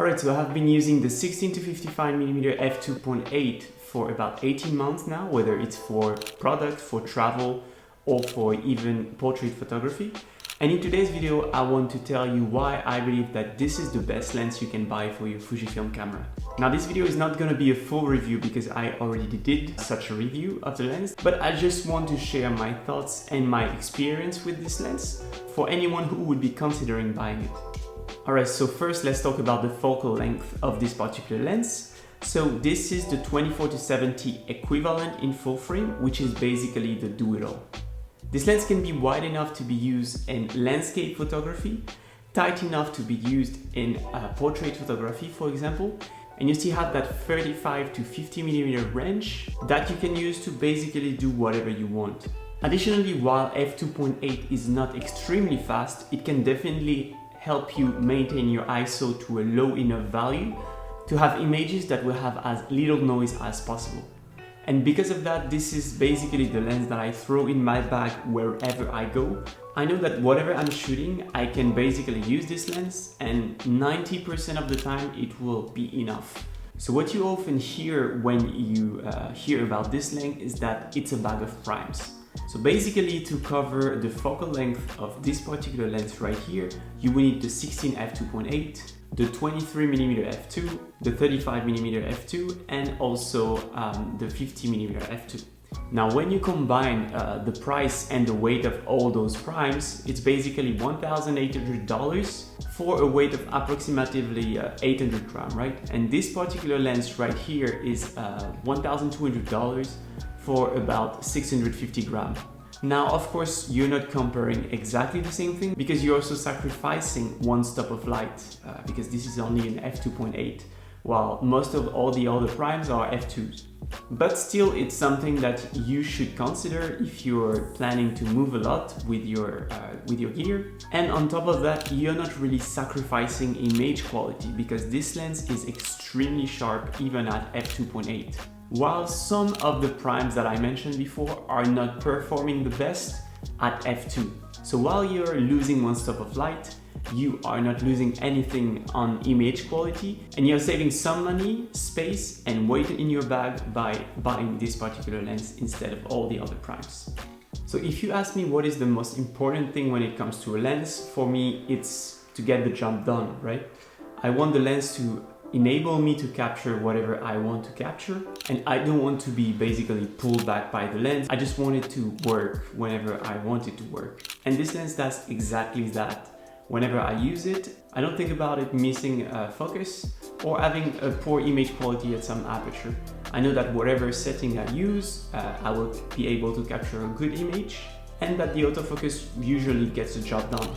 Alright, so I have been using the 16-55mm f2.8 for about 18 months now, whether it's for product, for travel, or for even portrait photography. And in today's video, I want to tell you why I believe that this is the best lens you can buy for your Fujifilm camera. Now, this video is not going to be a full review because I already did such a review of the lens, but I just want to share my thoughts and my experience with this lens for anyone who would be considering buying it. Alright, so first let's talk about the focal length of this particular lens. So this is the 24-70 equivalent in full frame, which is basically the do-it-all. This lens can be wide enough to be used in landscape photography, tight enough to be used in portrait photography, for example, and you still have that 35 to 50mm range that you can use to basically do whatever you want. Additionally, while f2.8 is not extremely fast, it can definitely help you maintain your ISO to a low enough value to have images that will have as little noise as possible. And because of that, this is basically the lens that I throw in my bag wherever I go. I know that whatever I'm shooting, I can basically use this lens, and 90% of the time it will be enough. So what you often hear when you hear about this lens is that it's a bag of primes. So basically, to cover the focal length of this particular lens right here, you will need the 16 f2.8, the 23mm f2, the 35mm f2, and also the 50mm f2. Now, when you combine the price and the weight of all those primes, it's basically $1,800 for a weight of approximately 800 grams, right? And this particular lens right here is $1,200 for about 650 grams. Now, of course, you're not comparing exactly the same thing because you're also sacrificing one stop of light because this is only an f2.8, while most of all the other primes are f2s. But still, it's something that you should consider if you're planning to move a lot with your gear. And on top of that, you're not really sacrificing image quality because this lens is extremely sharp even at f2.8. While some of the primes that I mentioned before are not performing the best at f2. So while you're losing one stop of light, you are not losing anything on image quality, and you're saving some money, space, and weight in your bag by buying this particular lens instead of all the other primes. So if you ask me what is the most important thing when it comes to a lens, for me it's to get the job done, right? I want the lens to enable me to capture whatever I want to capture, and I don't want to be basically pulled back by the lens. I just want it to work whenever I want it to work. And this lens does exactly that. Whenever I use it, I don't think about it missing focus or having a poor image quality at some aperture. I know that whatever setting I use, I will be able to capture a good image, and that the autofocus usually gets the job done.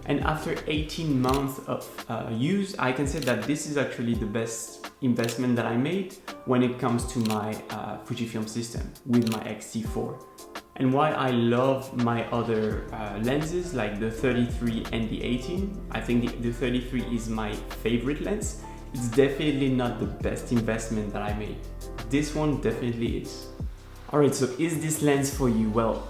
And after 18 months of use, I can say that this is actually the best investment that I made when it comes to my Fujifilm system with my X-T4. And while I love my other lenses like the 33 and the 18, I think the 33 is my favorite lens. It's definitely not the best investment that I made. This one definitely is. Alright, so is this lens for you? Well,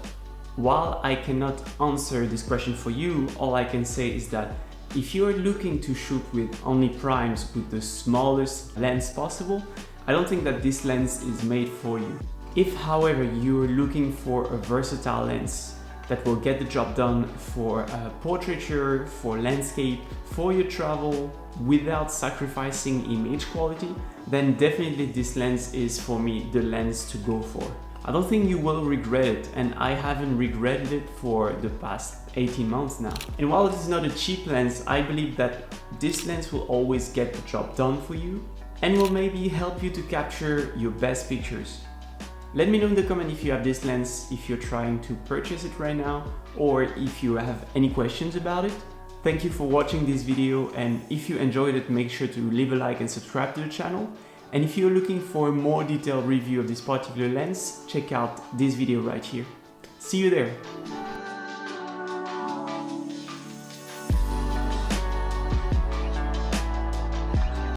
while I cannot answer this question for you, all I can say is that if you're looking to shoot with only primes with the smallest lens possible, I don't think that this lens is made for you. If, however, you're looking for a versatile lens that will get the job done for portraiture, for landscape, for your travel, without sacrificing image quality, then definitely this lens is for me the lens to go for. I don't think you will regret it, and I haven't regretted it for the past 18 months now. And while it is not a cheap lens, I believe that this lens will always get the job done for you and will maybe help you to capture your best pictures. Let me know in the comment if you have this lens, if you're trying to purchase it right now, or if you have any questions about it. Thank you for watching this video, and if you enjoyed it, make sure to leave a like and subscribe to the channel. And if you're looking for a more detailed review of this particular lens, check out this video right here. See you there!